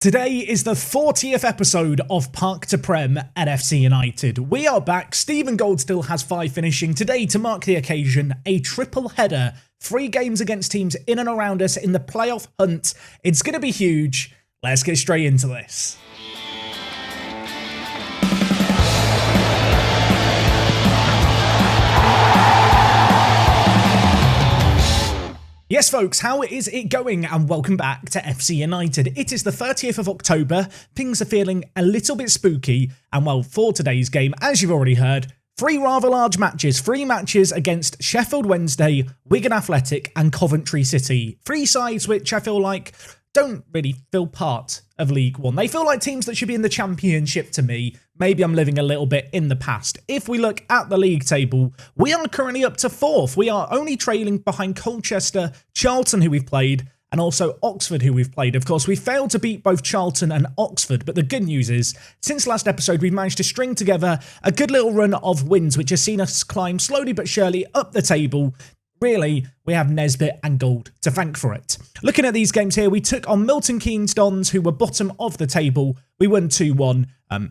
Today is the 40th episode of Park to Prem at FC United. We are back. Stephen Gold still has 5 finishing. Today, to mark the occasion, a triple header. 3 games against teams in and around us in the playoff hunt. It's going to be huge. Let's get straight into this. Yes folks, how is it going and welcome back to FC United. It is the 30th of October, things are feeling a little bit spooky, and well, for today's game, as you've already heard, 3 rather large matches, 3 matches against Sheffield Wednesday, Wigan Athletic and Coventry City. 3 sides which I feel like don't really feel part of League One. They feel like teams that should be in the Championship to me. Maybe I'm living a little bit in the past. If we look at the league table, we are currently up to 4th. We are only trailing behind Colchester, Charlton, who we've played, and also Oxford, who we've played. Of course, we failed to beat both Charlton and Oxford, but the good news is, since last episode, we've managed to string together a good little run of wins, which has seen us climb slowly but surely up the table. Really, we have Nesbitt and Gold to thank for it. Looking at these games here, we took on Milton Keynes Dons, who were bottom of the table. We won 2-1.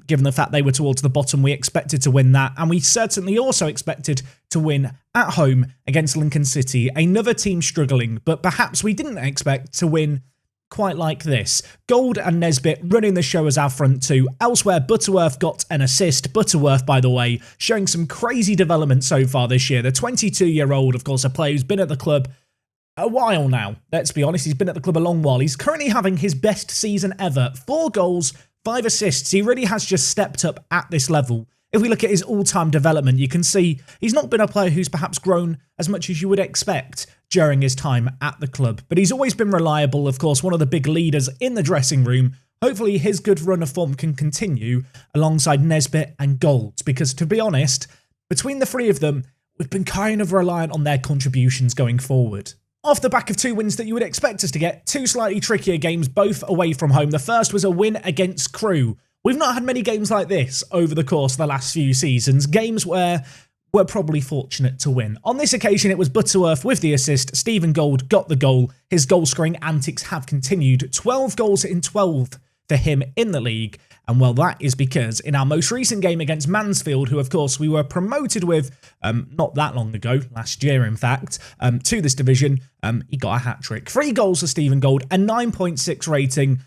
Given the fact they were towards the bottom, we expected to win that. And we certainly also expected to win at home against Lincoln City, another team struggling, but perhaps we didn't expect to win quite like this. Gold and Nesbitt running the show as our front two. Elsewhere, Butterworth got an assist. Butterworth, by the way, showing some crazy development so far this year. The 22-year-old, of course, a player who's been at the club a while now. Let's be honest, he's been at the club a long while. He's currently having his best season ever. 4 goals, 5 assists. He really has just stepped up at this level. If we look at his all-time development, you can see he's not been a player who's perhaps grown as much as you would expect during his time at the club. But he's always been reliable, of course, one of the big leaders in the dressing room. Hopefully his good run of form can continue alongside Nesbitt and Gold, because to be honest, between the 3 of them, we've been kind of reliant on their contributions going forward. Off the back of 2 wins that you would expect us to get, 2 slightly trickier games, both away from home. The first was a win against Crewe. We've not had many games like this over the course of the last few seasons, games where we're probably fortunate to win. On this occasion, it was Butterworth with the assist. Stephen Gold got the goal. His goal-scoring antics have continued. 12 goals in 12 for him in the league. And well, that is because in our most recent game against Mansfield, who of course we were promoted with not that long ago, last year in fact, to this division, he got a hat-trick. 3 goals for Stephen Gold, a 9.6 rating.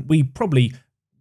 We probably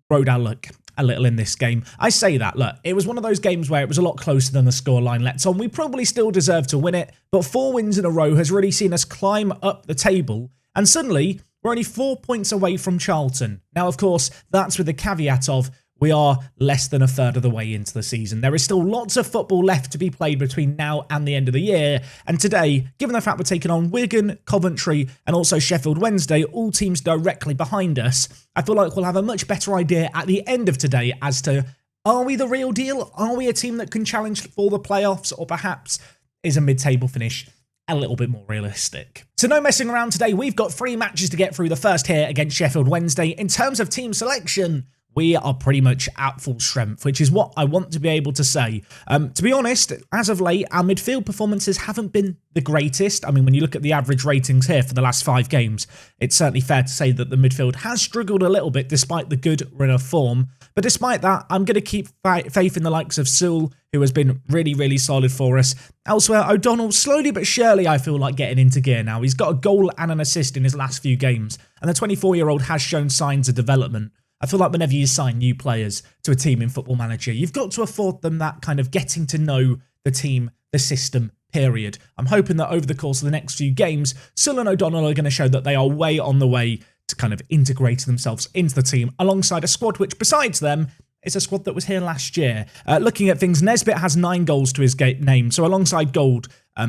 rode our luck a little in this game. I say that, look, it was one of those games where it was a lot closer than the scoreline lets on. We probably still deserve to win it, but 4 wins in a row has really seen us climb up the table, and suddenly we're only 4 points away from Charlton. Now, of course, that's with the caveat of we are less than a third of the way into the season. There is still lots of football left to be played between now and the end of the year. And today, given the fact we're taking on Wigan, Coventry, and also Sheffield Wednesday, all teams directly behind us, I feel like we'll have a much better idea at the end of today as to, are we the real deal? Are we a team that can challenge for the playoffs? Or perhaps is a mid-table finish a little bit more realistic? So no messing around today. We've got 3 matches to get through. The first here against Sheffield Wednesday. In terms of team selection, we are pretty much at full strength, which is what I want to be able to say. To be honest, as of late, our midfield performances haven't been the greatest. I mean, when you look at the average ratings here for the last 5 games, it's certainly fair to say that the midfield has struggled a little bit despite the good run of form. But despite that, I'm going to keep faith in the likes of Sewell, who has been really, really solid for us. Elsewhere, O'Donnell, slowly but surely, I feel like getting into gear now. He's got a goal and an assist in his last few games, and the 24-year-old has shown signs of development. I feel like whenever you sign new players to a team in Football Manager, you've got to afford them that kind of getting to know the team, the system, period. I'm hoping that over the course of the next few games, Sewell and O'Donnell are going to show that they are way on the way to kind of integrating themselves into the team alongside a squad which, besides them, is a squad that was here last year. Looking at things, Nesbitt has 9 goals to his name, so alongside Gold,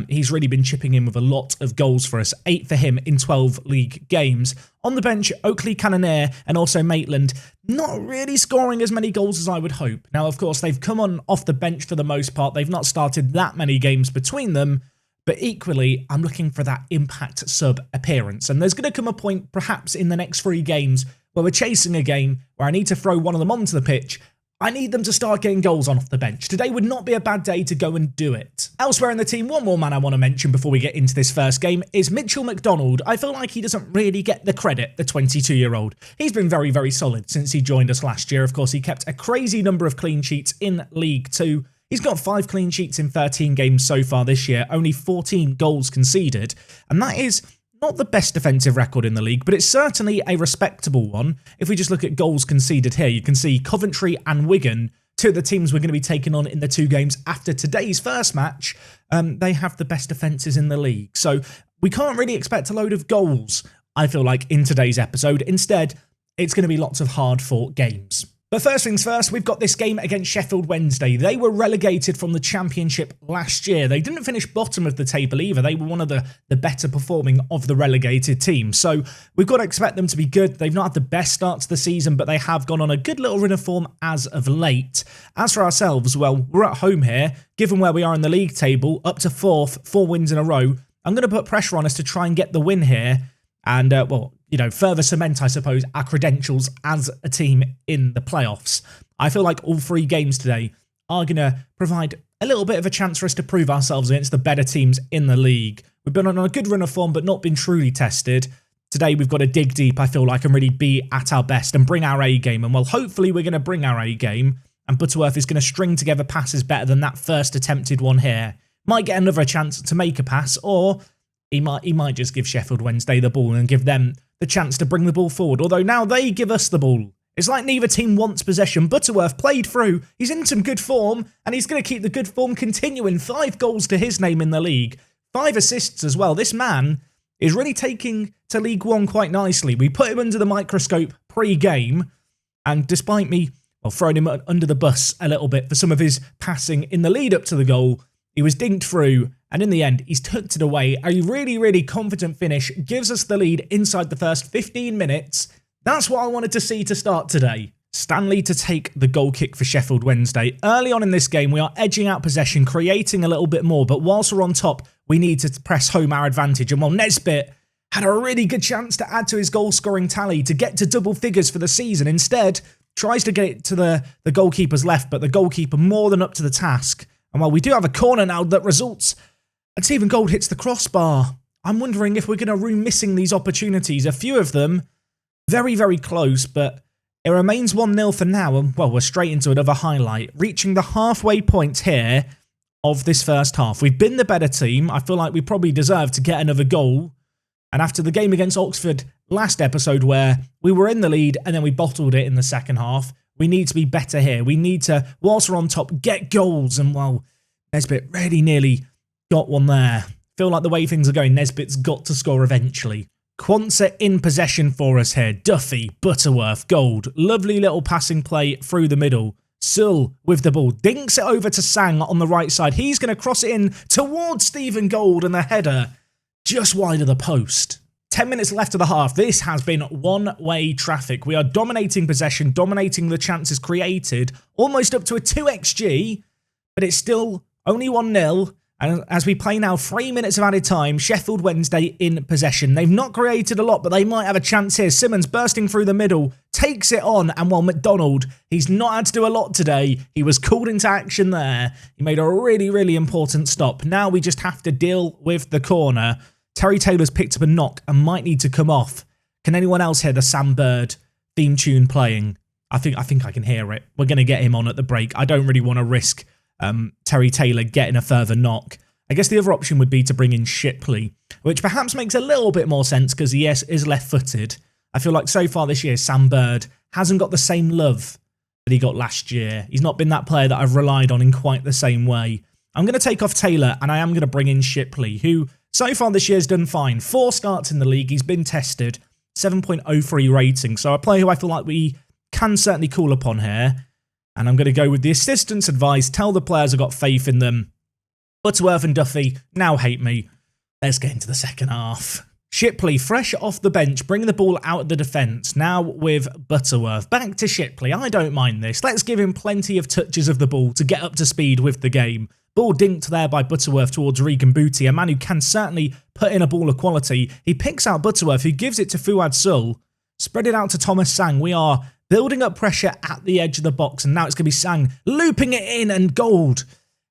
he's really been chipping in with a lot of goals for us. 8 for him in 12 league games. On the bench, Oakley, Cannonair, and also Maitland, not really scoring as many goals as I would hope. Now, of course, they've come on off the bench for the most part. They've not started that many games between them, but equally, I'm looking for that impact sub appearance. And there's going to come a point, perhaps in the next 3 games, where we're chasing a game where I need to throw one of them onto the pitch. I need them to start getting goals on off the bench. Today would not be a bad day to go and do it. Elsewhere in the team, one more man I want to mention before we get into this first game is Mitchell McDonald. I feel like he doesn't really get the credit, the 22-year-old. He's been very, very solid since he joined us last year. Of course, he kept a crazy number of clean sheets in League 2. He's got 5 clean sheets in 13 games so far this year, only 14 goals conceded, and that is not the best defensive record in the league, but it's certainly a respectable one. If we just look at goals conceded here, you can see Coventry and Wigan, two of the teams we're going to be taking on in the 2 games after today's first match, they have the best defences in the league. So we can't really expect a load of goals, I feel like, in today's episode. Instead, it's going to be lots of hard-fought games. But first things first, we've got this game against Sheffield Wednesday. They were relegated from the Championship last year. They didn't finish bottom of the table either. They were one of the better performing of the relegated teams. So we've got to expect them to be good. They've not had the best start to the season, but they have gone on a good little run of form as of late. As for ourselves, well, we're at home here. Given where we are in the league table, up to 4th, 4 wins in a row, I'm going to put pressure on us to try and get the win here. And, further cement, I suppose, our credentials as a team in the playoffs. I feel like all 3 games today are going to provide a little bit of a chance for us to prove ourselves against the better teams in the league. We've been on a good run of form, but not been truly tested. Today, we've got to dig deep, I feel like, and really be at our best and bring our A game. And, well, hopefully we're going to bring our A game, and Butterworth is going to string together passes better than that first attempted one here. Might get another chance to make a pass, or he might just give Sheffield Wednesday the ball and give them the chance to bring the ball forward, although now they give us the ball. It's like neither team wants possession. Butterworth played through, he's in some good form, and he's going to keep the good form continuing. 5 goals to his name in the league, 5 assists as well. This man is really taking to League One quite nicely. We put him under the microscope pre-game, and despite me throwing him under the bus a little bit for some of his passing in the lead up to the goal, he was dinked through, and in the end, he's tucked it away. A really, really confident finish gives us the lead inside the first 15 minutes. That's what I wanted to see to start today. Stanley to take the goal kick for Sheffield Wednesday. Early on in this game, we are edging out possession, creating a little bit more, but whilst we're on top, we need to press home our advantage. And while Nesbitt had a really good chance to add to his goal-scoring tally to get to double figures for the season, instead tries to get it to the goalkeeper's left, but the goalkeeper more than up to the task. And while we do have a corner now that results, and Stephen Gold hits the crossbar. I'm wondering if we're going to rue missing these opportunities. A few of them very, very close, but it remains 1-0 for now. And, well, we're straight into another highlight, reaching the halfway point here of this first half. We've been the better team. I feel like we probably deserve to get another goal. And after the game against Oxford last episode, where we were in the lead and then we bottled it in the second half, we need to be better here. We need to, whilst we're on top, get goals. And, well, Nesbitt really nearly got one there. Feel like the way things are going, Nesbitt's got to score eventually. Quansah in possession for us here. Duffy, Butterworth, Gold. Lovely little passing play through the middle. Sull with the ball. Dinks it over to Sang on the right side. He's going to cross it in towards Stephen Gold, and the header just wide of the post. 10 minutes left of the half. This has been one-way traffic. We are dominating possession, dominating the chances created, almost up to a 2xG, but it's still only 1-0. And as we play now 3 minutes of added time, Sheffield Wednesday in possession. They've not created a lot, but they might have a chance here. Simmons bursting through the middle, takes it on, and while McDonald, he's not had to do a lot today. He was called into action there. He made a really, really important stop. Now we just have to deal with the corner. Terry Taylor's picked up a knock and might need to come off. Can anyone else hear the Sam Bird theme tune playing? I think I can hear it. We're going to get him on at the break. I don't really want to risk Terry Taylor getting a further knock. I guess the other option would be to bring in Shipley, which perhaps makes a little bit more sense because he is left-footed. I feel like so far this year, Sam Bird hasn't got the same love that he got last year. He's not been that player that I've relied on in quite the same way. I'm going to take off Taylor and I am going to bring in Shipley, who so far this year has done fine. 4 starts in the league. He's been tested. 7.03 rating. So a player who I feel like we can certainly call upon here. And I'm going to go with the assistant's advice. Tell the players I've got faith in them. Butterworth and Duffy now hate me. Let's get into the second half. Shipley, fresh off the bench, bringing the ball out of the defence. Now with Butterworth. Back to Shipley. I don't mind this. Let's give him plenty of touches of the ball to get up to speed with the game. Ball dinked there by Butterworth towards Regan Booty, a man who can certainly put in a ball of quality. He picks out Butterworth, who gives it to Fuad Sull. Spread it out to Thomas Sang. We are building up pressure at the edge of the box, and now it's going to be Sang looping it in, and Gold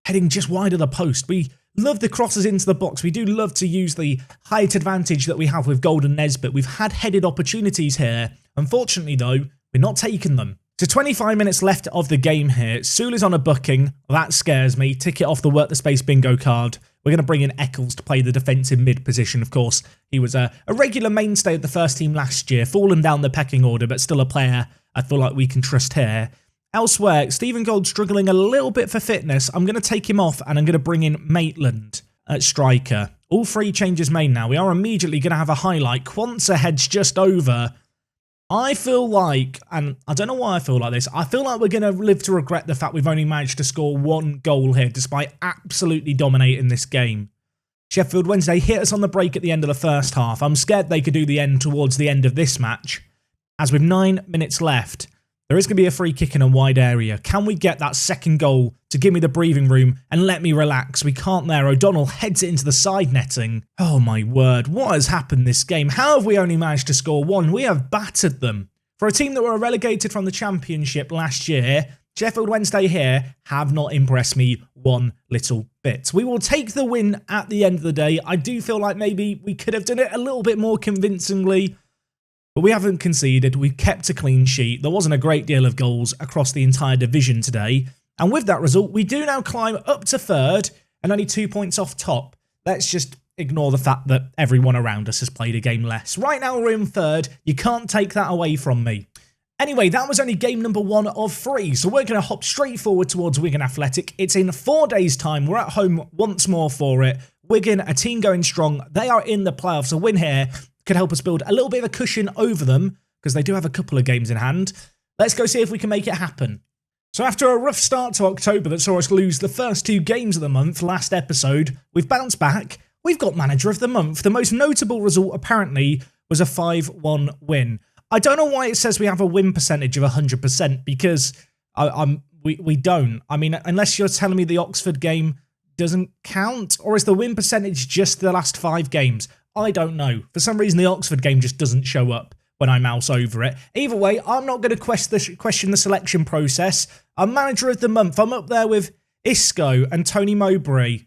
heading just wide of the post. We love the crosses into the box. We do love to use the height advantage that we have with Gold and Nesbitt. We've had headed opportunities here. Unfortunately, though, we're not taking them. So 25 minutes left of the game here. Sul is on a booking. That scares me. Ticket off the WorkTheSpace bingo card. We're going to bring in Eccles to play the defensive mid position, of course. He was a regular mainstay of the first team last year, fallen down the pecking order, but still a player I feel like we can trust here. Elsewhere, Stephen Gold struggling a little bit for fitness. I'm going to take him off, and I'm going to bring in Maitland at striker. All three changes made now. We are immediately going to have a highlight. Quansah heads just over. I feel like, and I don't know why I feel like this, I feel like we're going to live to regret the fact we've only managed to score one goal here, despite absolutely dominating this game. Sheffield Wednesday hit us on the break at the end of the first half. I'm scared they could do the end towards the end of this match. As with 9 minutes left, there is going to be a free kick in a wide area. Can we get that second goal to give me the breathing room and let me relax? We can't there. O'Donnell heads it into the side netting. Oh my word, what has happened this game? How have we only managed to score one? We have battered them. For a team that were relegated from the Championship last year, Sheffield Wednesday here have not impressed me one little bit. We will take the win at the end of the day. I do feel like maybe we could have done it a little bit more convincingly, but we haven't conceded. We've kept a clean sheet. There wasn't a great deal of goals across the entire division today. And with that result, we do now climb up to third and only 2 points off top. Let's just ignore the fact that everyone around us has played a game less. Right now we're in third. You can't take that away from me. Anyway, that was only game number 1 of 3, so we're going to hop straight forward towards Wigan Athletic. It's in 4 days' time. We're at home once more for it. Wigan, a team going strong. They are in the playoffs. A win here could help us build a little bit of a cushion over them, because they do have a couple of games in hand. Let's go see if we can make it happen. So after a rough start to October that saw us lose the first 2 games of the month last episode, we've bounced back. We've got Manager of the Month. The most notable result, apparently, was a 5-1 win. I don't know why it says we have a win percentage of 100%, because we don't. I mean, unless you're telling me the Oxford game doesn't count, or is the win percentage just the last 5 games? I don't know. For some reason, the Oxford game just doesn't show up when I mouse over it. Either way, I'm not going to question the selection process. I'm Manager of the Month. I'm up there with Isco and Tony Mowbray,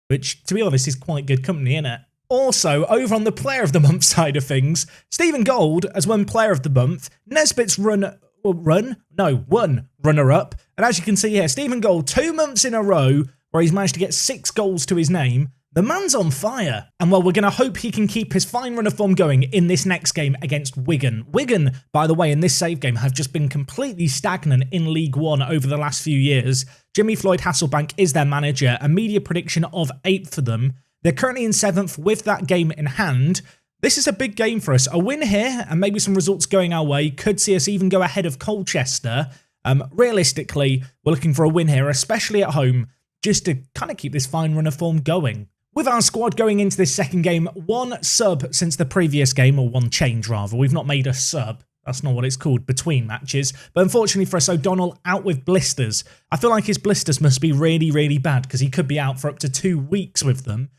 which, to be honest, is quite good company, isn't it? Also, over on the Player of the Month side of things, Stephen Gold has won Player of the Month. Nesbitt's one runner-up. And as you can see here, Stephen Gold, 2 months in a row where he's managed to get 6 goals to his name. The man's on fire. And well, we're going to hope he can keep his fine run of form going in this next game against Wigan. Wigan, by the way, in this save game have just been completely stagnant in League One over the last few years. Jimmy Floyd Hasselbank is their manager. A media prediction of 8th for them. They're currently in 7th with that game in hand. This is a big game for us. A win here and maybe some results going our way could see us even go ahead of Colchester. Realistically, we're looking for a win here, especially at home, just to kind of keep this fine run of form going. With our squad going into this second game, 1 sub since the previous game, or 1 change rather. We've not made a sub. That's not what it's called between matches. But unfortunately for us, O'Donnell out with blisters. I feel like his blisters must be really, really bad, because he could be out for up to 2 weeks with them.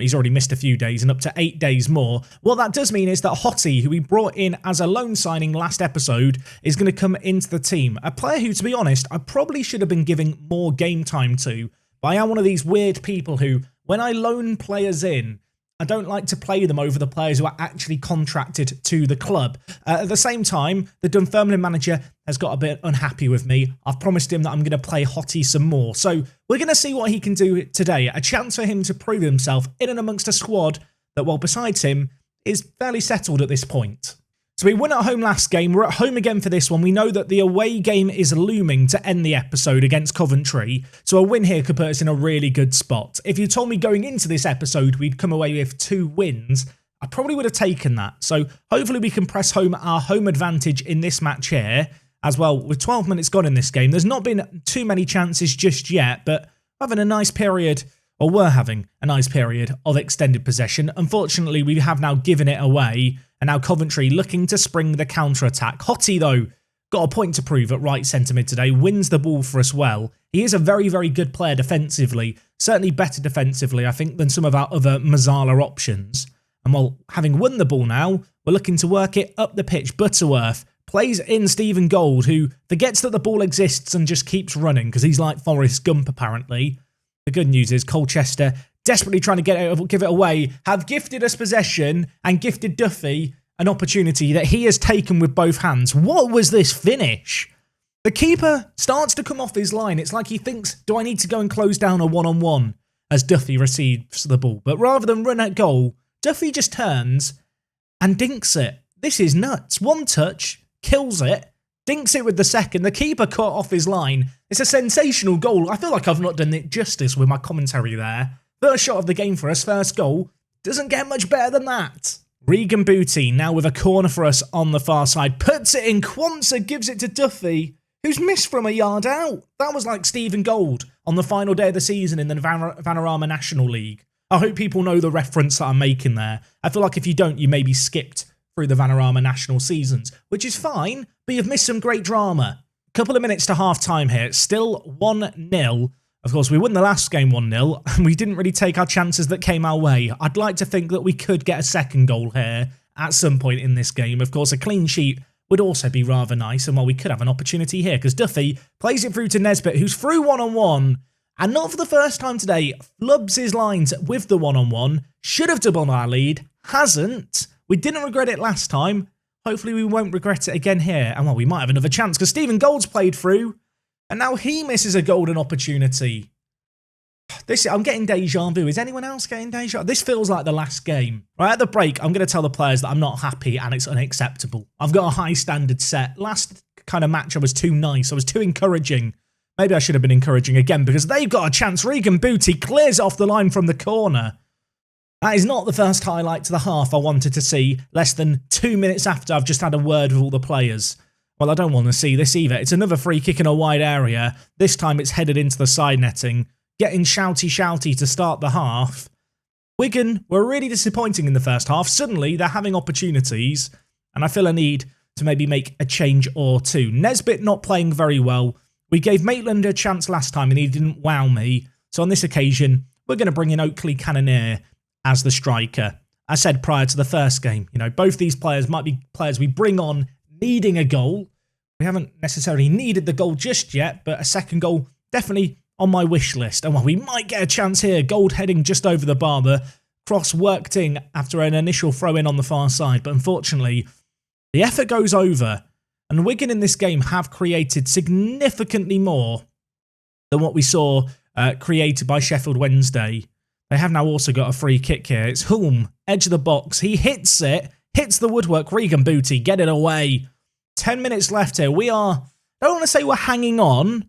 He's already missed a few days and up to 8 days more. What that does mean is that Hottie, who we brought in as a loan signing last episode, is going to come into the team. A player who, to be honest, I probably should have been giving more game time to. But I am one of these weird people who, when I loan players in, I don't like to play them over the players who are actually contracted to the club. At the same time, the Dunfermline manager has got a bit unhappy with me. I've promised him that I'm going to play Hottie some more. So we're going to see what he can do today. A chance for him to prove himself in and amongst a squad that, well, besides him, is fairly settled at this point. So we won at home last game. We're at home again for this one. We know that the away game is looming to end the episode against Coventry, so a win here could put us in a really good spot. If you told me going into this episode we'd come away with 2 wins, I probably would have taken that. So hopefully we can press home our home advantage in this match here. As well, with 12 minutes gone in this game, there's not been too many chances just yet, but we're having a nice period of extended possession. Unfortunately, we have now given it away, and now Coventry looking to spring the counter-attack. Hottie, though, got a point to prove at right centre mid today, wins the ball for us well. He is a very, very good player defensively, certainly better defensively, I think, than some of our other Mazzala options. And while having won the ball now, we're looking to work it up the pitch. Butterworth plays in Stephen Gold, who forgets that the ball exists and just keeps running because he's like Forrest Gump, apparently. The good news is Colchester, desperately trying to give it away, have gifted us possession and gifted Duffy an opportunity that he has taken with both hands. What was this finish? The keeper starts to come off his line. It's like he thinks, do I need to go and close down a one-on-one as Duffy receives the ball? But rather than run at goal, Duffy just turns and dinks it. This is nuts. One touch, kills it, dinks it with the second. The keeper cut off his line. It's a sensational goal. I feel like I've not done it justice with my commentary there. First shot of the game for us, first goal. Doesn't get much better than that. Regan Booty now with a corner for us on the far side. Puts it in. Quansah gives it to Duffy, who's missed from a yard out. That was like Stephen Gold on the final day of the season in the Vanarama National League. I hope people know the reference that I'm making there. I feel like if you don't, you maybe skipped through the Vanarama National seasons, which is fine, but you've missed some great drama. Couple of minutes to half-time here. Still 1-0. Of course, we won the last game 1-0, and we didn't really take our chances that came our way. I'd like to think that we could get a second goal here at some point in this game. Of course, a clean sheet would also be rather nice, and well, we could have an opportunity here, because Duffy plays it through to Nesbitt, who's through one-on-one, and not for the first time today, flubs his lines with the one-on-one. Should have doubled our lead, hasn't. We didn't regret it last time. Hopefully we won't regret it again here. And well, we might have another chance because Stephen Gold's played through. And now he misses a golden opportunity. I'm getting deja vu. Is anyone else getting deja vu? This feels like the last game. Right at the break, I'm going to tell the players that I'm not happy and it's unacceptable. I've got a high standard set. Last kind of match I was too nice. I was too encouraging. Maybe I should have been encouraging again because they've got a chance. Regan Booty clears off the line from the corner. That is not the first highlight to the half I wanted to see less than 2 minutes after I've just had a word with all the players. Well, I don't want to see this either. It's another free kick in a wide area. This time it's headed into the side netting. Getting shouty to start the half. Wigan were really disappointing in the first half. Suddenly they're having opportunities and I feel a need to maybe make a change or two. Nesbitt not playing very well. We gave Maitland a chance last time and he didn't wow me. So on this occasion, we're going to bring in Oakley Cannonier as the striker. I said prior to the first game, you know, both these players might be players we bring on needing a goal. We haven't necessarily needed the goal just yet, but a second goal definitely on my wish list. And well, we might get a chance here. Gold heading just over the bar. The cross worked in after an initial throw in on the far side, but unfortunately, the effort goes over. And Wigan in this game have created significantly more than what we saw created by Sheffield Wednesday. They have now also got a free kick here. It's Hulme, edge of the box. He hits it, hits the woodwork. Regan Booty, get it away. 10 minutes left here. I don't want to say we're hanging on,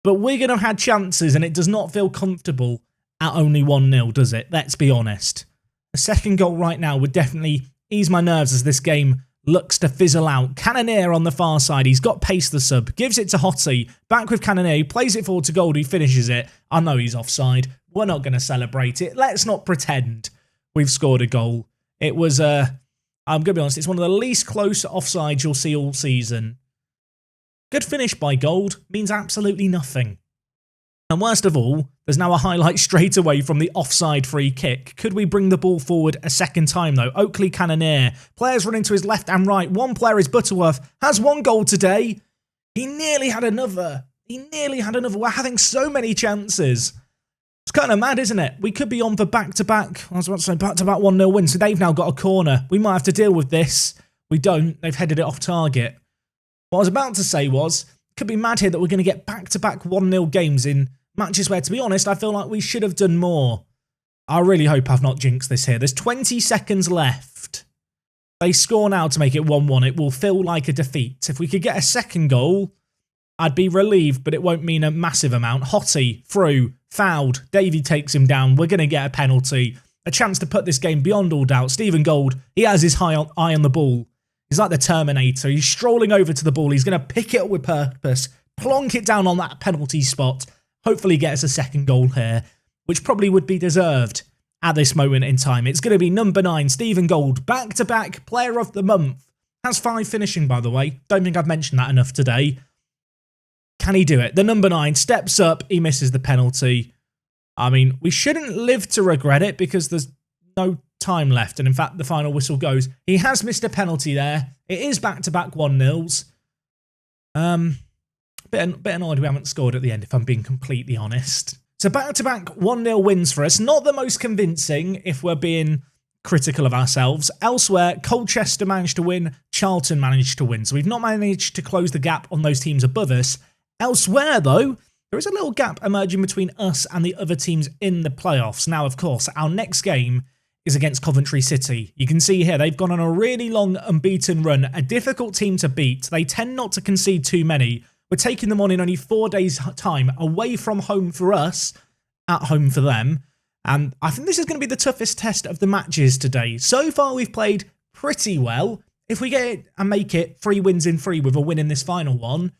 but we're going to have had chances and it does not feel comfortable at only 1-0, does it? Let's be honest. A second goal right now would definitely ease my nerves as this game looks to fizzle out. Cannonier on the far side. He's got pace, the sub. Gives it to Hottie. Back with Cannonier. Plays it forward to Gold. He finishes it. I know he's offside. We're not going to celebrate it. Let's not pretend we've scored a goal. It was, I'm going to be honest, it's one of the least close offsides you'll see all season. Good finish by Gold means absolutely nothing. And worst of all, there's now a highlight straight away from the offside free kick. Could we bring the ball forward a second time though? Oakley Cannonier. Players running to his left and right. One player is Butterworth. Has one goal today. He nearly had another. We're having so many chances. It's kind of mad, isn't it? We could be on for back-to-back. I was about to say back-to-back 1-0 wins. So they've now got a corner. We might have to deal with this. We don't. They've headed it off target. What I was about to say was, could be mad here that we're going to get back-to-back 1-0 games in matches where, to be honest, I feel like we should have done more. I really hope I've not jinxed this here. There's 20 seconds left. They score now to make it 1-1. It will feel like a defeat. If we could get a second goal, I'd be relieved, but it won't mean a massive amount. Hottie, through, fouled. Davey takes him down. We're going to get a penalty. A chance to put this game beyond all doubt. Stephen Gold, he has his eye on the ball. He's like the Terminator. He's strolling over to the ball. He's going to pick it up with purpose, plonk it down on that penalty spot, hopefully get us a second goal here, which probably would be deserved at this moment in time. It's going to be number 9, Stephen Gold, back-to-back player of the month. Has 5 finishing, by the way. Don't think I've mentioned that enough today. Can he do it? The number 9 steps up. He misses the penalty. I mean, we shouldn't live to regret it because there's no time left. And in fact, the final whistle goes. He has missed a penalty there. It is back-to-back 1-0s. Bit annoyed we haven't scored at the end, if I'm being completely honest. So back-to-back 1-0 wins for us. Not the most convincing, if we're being critical of ourselves. Elsewhere, Colchester managed to win, Charlton managed to win. So we've not managed to close the gap on those teams above us. Elsewhere, though, there is a little gap emerging between us and the other teams in the playoffs. Now, of course, our next game is against Coventry City. You can see here they've gone on a really long unbeaten run, a difficult team to beat. They tend not to concede too many. We're taking them on in only 4 days' time, away from home for us, at home for them. And I think this is going to be the toughest test of the matches today. So far, we've played pretty well. If we get it and make it 3 wins in 3 with a win in this final one,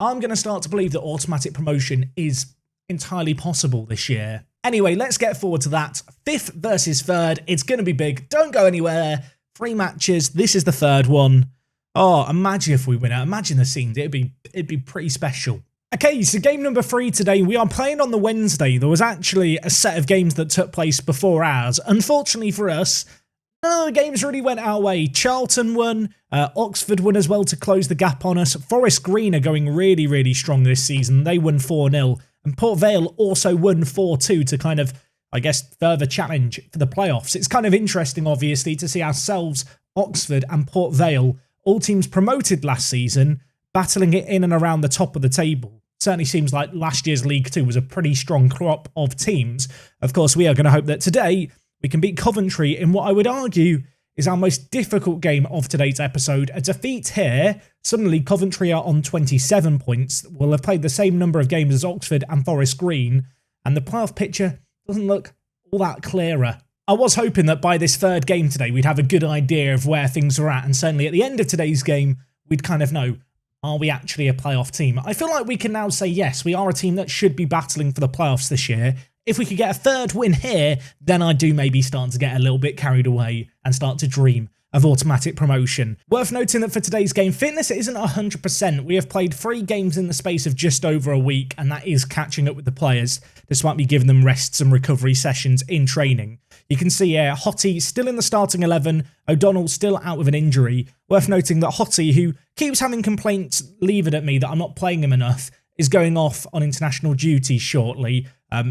I'm going to start to believe that automatic promotion is entirely possible this year. Anyway, let's get forward to that. 5th versus 3rd. It's going to be big. Don't go anywhere. 3 matches. This is the 3rd one. Oh, imagine if we win it. Imagine the scenes. It'd be pretty special. Okay, so game number 3 today. We are playing on the Wednesday. There was actually a set of games that took place before ours. Unfortunately for us, none of the games really went our way. Charlton won, Oxford won as well to close the gap on us. Forest Green are going really, really strong this season. They won 4-0. And Port Vale also won 4-2 to kind of, I guess, further challenge for the playoffs. It's kind of interesting, obviously, to see ourselves, Oxford and Port Vale, all teams promoted last season, battling it in and around the top of the table. Certainly seems like last year's League 2 was a pretty strong crop of teams. Of course, we are going to hope that today we can beat Coventry in what I would argue is our most difficult game of today's episode. A defeat here, suddenly Coventry are on 27 points. We'll have played the same number of games as Oxford and Forest Green, and the playoff picture doesn't look all that clearer. I was hoping that by this 3rd game today, we'd have a good idea of where things are at, and certainly at the end of today's game, we'd kind of know, are we actually a playoff team? I feel like we can now say, yes, we are a team that should be battling for the playoffs this year. If we could get a 3rd win here, then I do maybe start to get a little bit carried away and start to dream of automatic promotion. Worth noting that for today's game, fitness isn't 100%. We have played 3 games in the space of just over a week, and that is catching up with the players, despite me giving them rests and recovery sessions in training. You can see here, Hottie still in the starting 11, O'Donnell still out with an injury. Worth noting that Hottie, who keeps having complaints levered at me that I'm not playing him enough, is going off on international duty shortly.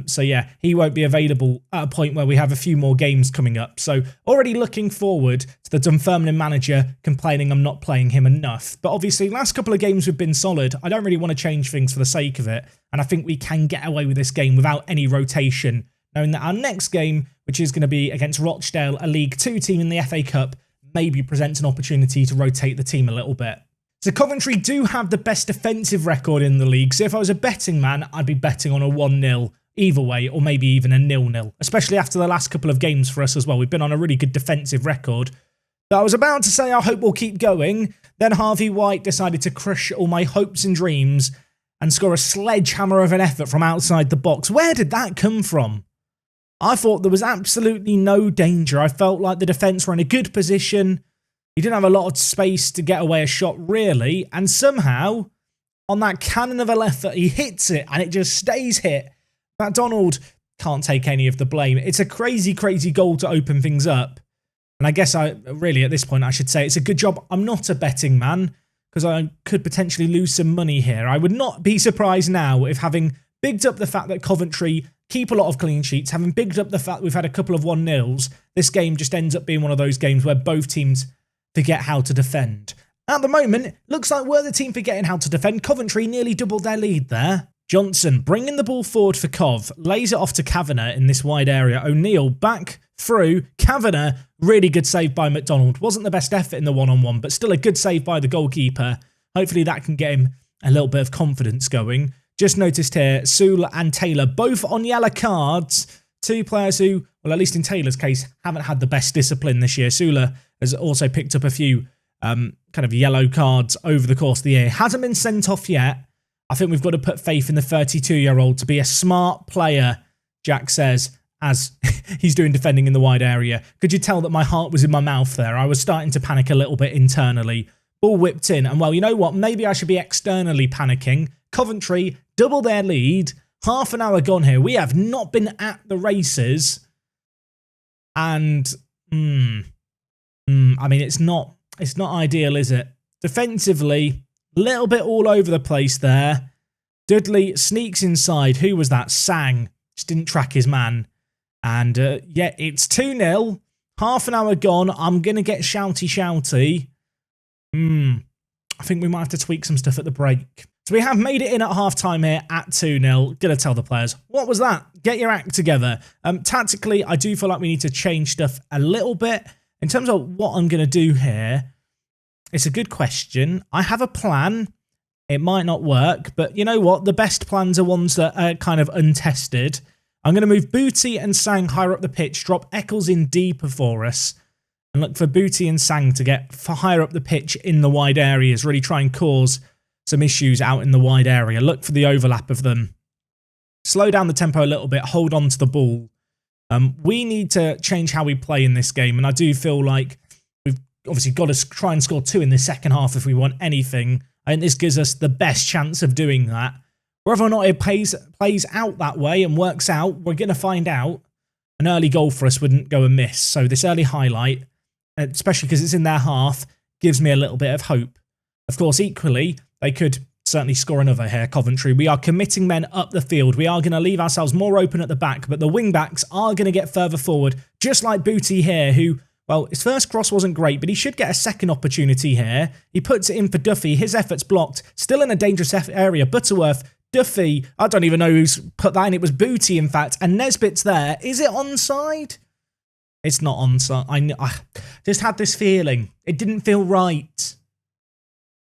So yeah, he won't be available at a point where we have a few more games coming up. So already looking forward to the Dunfermline manager complaining I'm not playing him enough. But obviously, last couple of games we've been solid. I don't really want to change things for the sake of it. And I think we can get away with this game without any rotation, knowing that our next game, which is going to be against Rochdale, a League 2 team in the FA Cup, maybe presents an opportunity to rotate the team a little bit. So Coventry do have the best defensive record in the league, so if I was a betting man, I'd be betting on a 1-0 either way, or maybe even a 0-0, especially after the last couple of games for us as well. We've been on a really good defensive record. But I was about to say I hope we'll keep going, then Harvey White decided to crush all my hopes and dreams and score a sledgehammer of an effort from outside the box. Where did that come from? I thought there was absolutely no danger. I felt like the defence were in a good position. He didn't have a lot of space to get away a shot, really. And somehow, on that cannon of a left foot, he hits it and it just stays hit. MacDonald can't take any of the blame. It's a crazy, crazy goal to open things up. And I guess really at this point I should say it's a good job I'm not a betting man, because I could potentially lose some money here. I would not be surprised now if, having bigged up the fact that Coventry keep a lot of clean sheets, having bigged up the fact we've had a couple of 1-0s, this game just ends up being one of those games where both teams forget how to defend. At the moment, looks like we're the team forgetting how to defend. Coventry nearly doubled their lead there. Johnson bringing the ball forward for Cov, lays it off to Kavanagh in this wide area. O'Neill back through. Kavanagh, really good save by MacDonald. Wasn't the best effort in the one-on-one, but still a good save by the goalkeeper. Hopefully that can get him a little bit of confidence going. Just noticed here, Sewell and Taylor both on yellow cards. 2 players who, well, at least in Taylor's case, haven't had the best discipline this year. Sewell has also picked up a few kind of yellow cards over the course of the year. Hasn't been sent off yet. I think we've got to put faith in the 32-year-old to be a smart player, Jack says, as he's doing defending in the wide area. Could you tell that my heart was in my mouth there? I was starting to panic a little bit internally. Ball whipped in, and well, you know what? Maybe I should be externally panicking. Coventry double their lead. Half an hour gone here. We have not been at the races. And I mean, it's not ideal, is it? Defensively, little bit all over the place there. Dudley sneaks inside. Who was that? Sang. Just didn't track his man. And yeah, it's 2-0. Half an hour gone. I'm going to get shouty. I think we might have to tweak some stuff at the break. So we have made it in at half-time here at 2-0. Gonna tell the players, what was that? Get your act together. Tactically, I do feel like we need to change stuff a little bit. In terms of what I'm going to do here, it's a good question. I have a plan. It might not work, but you know what? The best plans are ones that are kind of untested. I'm going to move Booty and Sang higher up the pitch, drop Eccles in deeper for us, and look for Booty and Sang to get higher up the pitch in the wide areas, really try and cause some issues out in the wide area. Look for the overlap of them. Slow down the tempo a little bit, hold on to the ball. We need to change how we play in this game, and I do feel like we've obviously got to try and score 2 in the second half if we want anything. I think this gives us the best chance of doing that. Whether or not it plays out that way and works out, we're going to find out. An early goal for us wouldn't go amiss, so this early highlight, especially because it's in their half, gives me a little bit of hope. Of course, equally, they could certainly score another here, Coventry. We are committing men up the field. We are going to leave ourselves more open at the back, but the wing-backs are going to get further forward, just like Booty here, who, well, his first cross wasn't great, but he should get a second opportunity here. He puts it in for Duffy. His effort's blocked. Still in a dangerous area. Butterworth, Duffy, I don't even know who's put that in. It was Booty, in fact, and Nesbitt's there. Is it onside? It's not onside. I just had this feeling. It didn't feel right.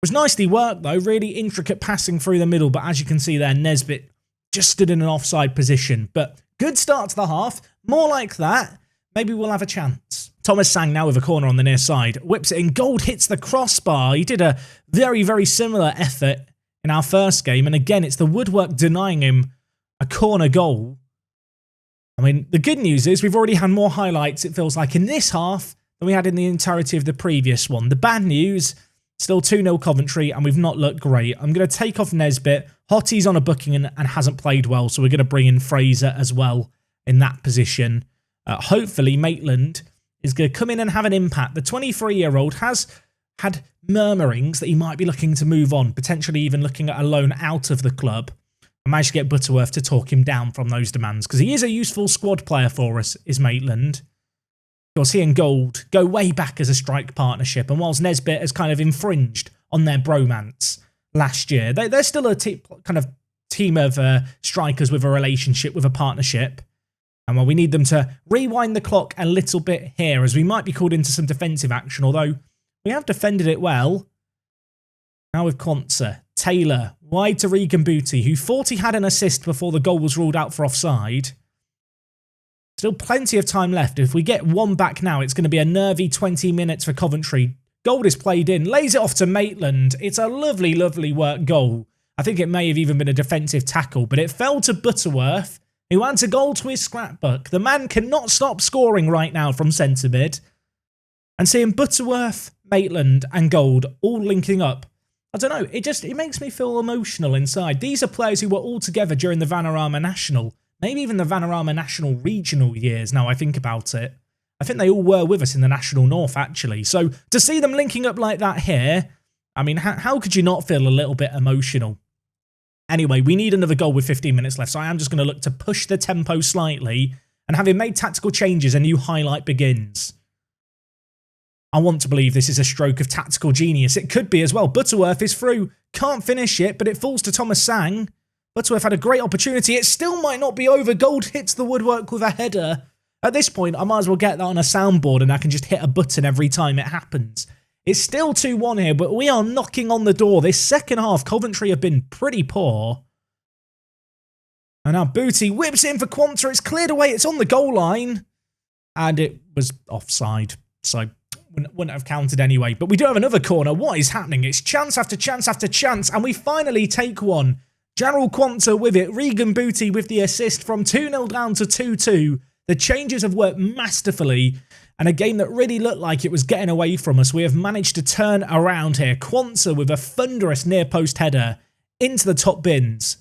It was nicely worked, though. Really intricate passing through the middle. But as you can see there, Nesbitt just stood in an offside position. But good start to the half. More like that. Maybe we'll have a chance. Thomas Sang now with a corner on the near side. Whips it in. Gold hits the crossbar. He did a very, very similar effort in our first game. And again, it's the woodwork denying him a corner goal. I mean, the good news is we've already had more highlights, it feels like, in this half than we had in the entirety of the previous one. The bad news... Still 2-0 Coventry, and we've not looked great. I'm going to take off Nesbitt. Hotty's on a booking and hasn't played well, so we're going to bring in Fraser as well in that position. Hopefully, Maitland is going to come in and have an impact. The 23-year-old has had murmurings that he might be looking to move on, potentially even looking at a loan out of the club. I managed to get Butterworth to talk him down from those demands, because he is a useful squad player for us, is Maitland. Of course, he and Gold go way back as a strike partnership, and whilst Nesbitt has kind of infringed on their bromance last year, they're still a kind of team of strikers with a relationship, with a partnership. And well, we need them to rewind the clock a little bit here, as we might be called into some defensive action, although we have defended it well. Now with Conser, Taylor, wide to Regan Booty, who thought he had an assist before the goal was ruled out for offside. Still plenty of time left. If we get one back now, it's going to be a nervy 20 minutes for Coventry. Gold is played in, lays it off to Maitland. It's a lovely, lovely work goal. I think it may have even been a defensive tackle, but it fell to Butterworth, who adds a goal to his scrapbook. The man cannot stop scoring right now from centre mid. And seeing Butterworth, Maitland and Gold all linking up, I don't know, it makes me feel emotional inside. These are players who were all together during the Vanarama National. Maybe even the Vanarama National Regional years, now I think about it. I think they all were with us in the National North, actually. So to see them linking up like that here, I mean, how could you not feel a little bit emotional? Anyway, we need another goal with 15 minutes left, so I am just going to look to push the tempo slightly, and having made tactical changes, a new highlight begins. I want to believe this is a stroke of tactical genius. It could be as well. Butterworth is through. Can't finish it, but it falls to Thomas Sang. Butterworth had a great opportunity. It still might not be over. Gold hits the woodwork with a header. At this point, I might as well get that on a soundboard and I can just hit a button every time it happens. It's still 2-1 here, but we are knocking on the door. This second half, Coventry have been pretty poor. And now Booty whips it in for Quanta. It's cleared away. It's on the goal line. And it was offside. So wouldn't have counted anyway. But we do have another corner. What is happening? It's chance after chance after chance. And we finally take one. Gerald Quanta with it. Regan Booty with the assist from 2-0 down to 2-2. The changes have worked masterfully. And a game that really looked like it was getting away from us, we have managed to turn around here. Quanta with a thunderous near post header into the top bins.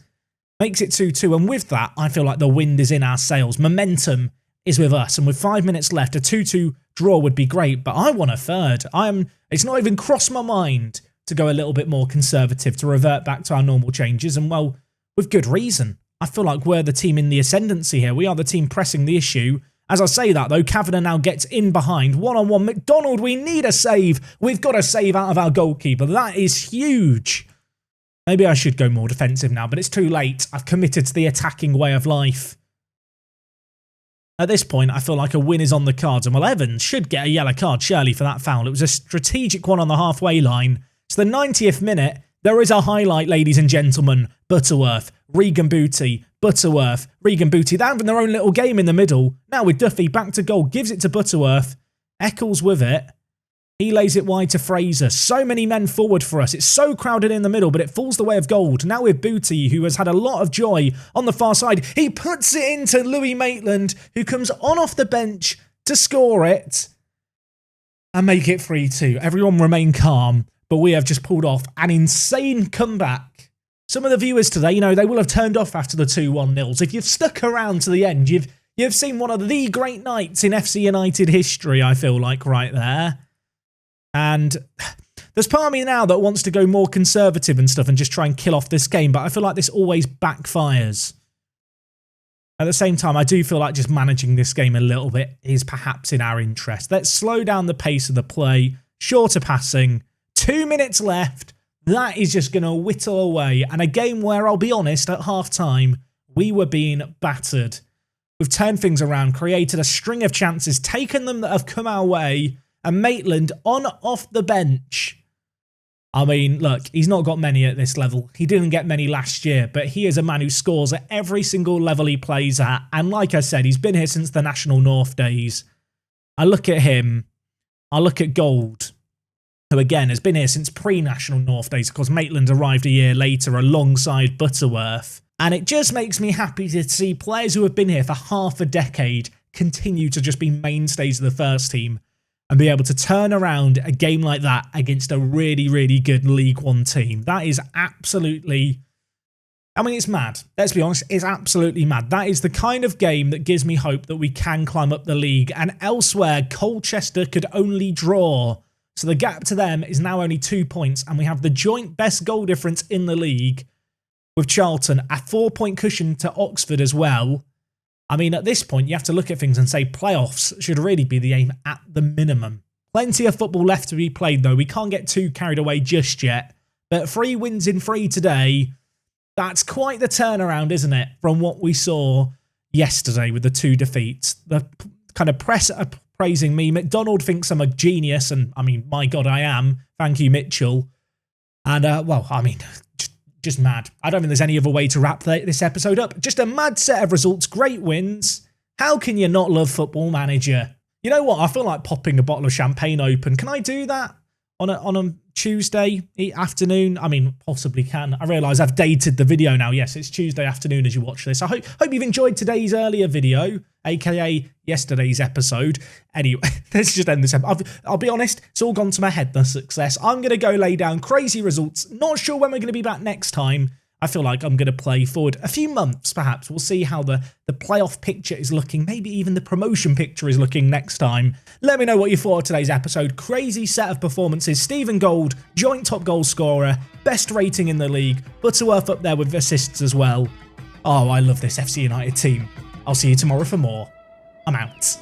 Makes it 2-2. And with that, I feel like the wind is in our sails. Momentum is with us. And with 5 minutes left, a 2-2 draw would be great, but I want a third. It's not even crossed my mind to go a little bit more conservative, to revert back to our normal changes, and well, with good reason. I feel like we're the team in the ascendancy here. We are the team pressing the issue. As I say that, though, Kavanagh now gets in behind. One-on-one. McDonald, we need a save. We've got a save out of our goalkeeper. That is huge. Maybe I should go more defensive now, but it's too late. I've committed to the attacking way of life. At this point, I feel like a win is on the cards. And well, Evans should get a yellow card, surely, for that foul. It was a strategic one on the halfway line. It's the 90th minute. There is a highlight, ladies and gentlemen. Butterworth, Regan Booty, Butterworth, Regan Booty. They're having their own little game in the middle. Now with Duffy, back to goal, gives it to Butterworth. Eccles with it. He lays it wide to Fraser. So many men forward for us. It's so crowded in the middle, but it falls the way of gold. Now with Booty, who has had a lot of joy on the far side. He puts it into Louis Maitland, who comes on off the bench to score it and make it 3-2. Everyone remain calm, but we have just pulled off an insane comeback. Some of the viewers today, you know, they will have turned off after the 2-1 nils. If you've stuck around to the end, you've seen one of the great nights in FC United history, I feel like, right there. And there's part of me now that wants to go more conservative and stuff and just try and kill off this game, but I feel like this always backfires. At the same time, I do feel like just managing this game a little bit is perhaps in our interest. Let's slow down the pace of the play, shorter passing, 2 minutes left. That is just going to whittle away. And a game where, I'll be honest, at half-time, we were being battered. We've turned things around, created a string of chances, taken them that have come our way, and Maitland on off the bench. I mean, look, he's not got many at this level. He didn't get many last year, but he is a man who scores at every single level he plays at. And like I said, he's been here since the National North days. I look at him. I look at Gold, who again has been here since pre-National North days. Of course, Maitland arrived a year later alongside Butterworth. And it just makes me happy to see players who have been here for half a decade continue to just be mainstays of the first team and be able to turn around a game like that against a really, really good League One team. That is absolutely... I mean, it's mad. Let's be honest, it's absolutely mad. That is the kind of game that gives me hope that we can climb up the league. And elsewhere, Colchester could only draw. So the gap to them is now only 2 points. And we have the joint best goal difference in the league with Charlton, a 4-point cushion to Oxford as well. I mean, at this point, you have to look at things and say playoffs should really be the aim at the minimum. Plenty of football left to be played, though. We can't get too carried away just yet. But 3 wins in 3 today, that's quite the turnaround, isn't it, from what we saw yesterday with the 2 defeats. The kind of press are praising me. McDonald thinks I'm a genius, and I mean, my God, I am. Thank you, Mitchell. And, well, I mean... just mad. I don't think there's any other way to wrap this episode up. Just a mad set of results, great wins. How can you not love Football Manager? You know what? I feel like popping a bottle of champagne open. Can I do that on a Tuesday afternoon? I mean, possibly can. I realise I've dated the video now. Yes, it's Tuesday afternoon as you watch this. I hope you've enjoyed today's earlier video, aka yesterday's episode. Anyway, let's just end this episode. I'll be honest, it's all gone to my head, the success. I'm going to go lay down crazy results. Not sure when we're going to be back next time. I feel like I'm going to play forward a few months, perhaps. We'll see how the playoff picture is looking. Maybe even the promotion picture is looking next time. Let me know what you thought of today's episode. Crazy set of performances. Stephen Gold, joint top goal scorer, best rating in the league. Butterworth up there with assists as well. Oh, I love this FC United team. I'll see you tomorrow for more. I'm out.